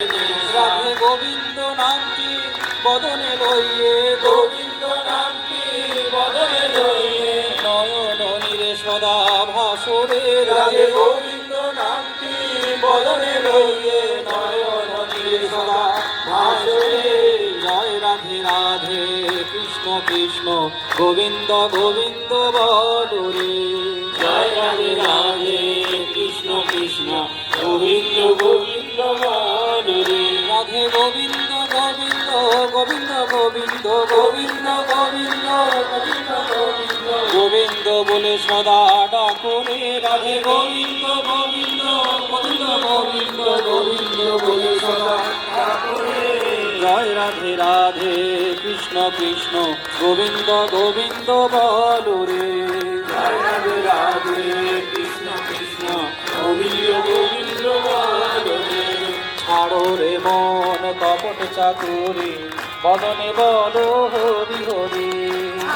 রাধে গোবিন্দ নামটি বদনে লইয়ে, গোবিন্দ নামটি বদনে লইয়ে, নয়ন নীরে সদা ভাসরে। রাধে গোবিন্দ নামটি বদনে লইয়ে, নয়ন নীরে সদা ভাসরে। জয় রাধে রাধে কৃষ্ণ কৃষ্ণ গোবিন্দ গোবিন্দ বলো রে। জয় রাধে রাধে কৃষ্ণ কৃষ্ণ গোবিন্দ গোবিন্দ বলো রে। রাধে গোবিন্দ গোবিন্দ গোবিন্দ গোবিন্দ গোবিন্দ গোবিন্দ গোবিন্দ গোবিন্দ গোবিন্দ বলে সদা ডাকো রে। রাধে গোবিন্দ গোবিন্দ গোবিন্দ গোবিন্দ গোবিন্দ বলে সদা ডাকো রে। জয় রাধে রাধে কৃষ্ণ কৃষ্ণ গোবিন্দ গোবিন্দ বলো রে। জয় রাধে রাধে কৃষ্ণ কৃষ্ণ গোবিন্দ গোবিন্দ বলো রে। ছাড়ো রে মন কপট চাকুরি বদনে বলো হরি হরি।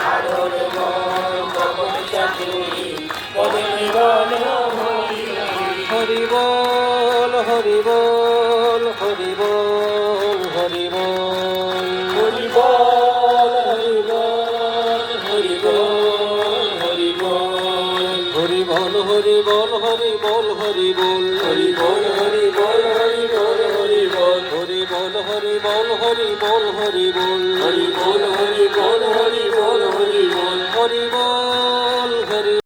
ছাড়ো রে মন কপট চাকুরি বদনে বলো হরি হরি। হরি বল হরি বল হরি বল হরি বল। হরি বল হরি বল হরি বল হরি বল। হরি বল হরি বল হরি বল হরি বল। হরি বল হরি বল হরি বল হরি বল। হরি বল হরি বল হরি বল হরি বল। হরি বল হরি বল হরি বল হরি বল। হরি বল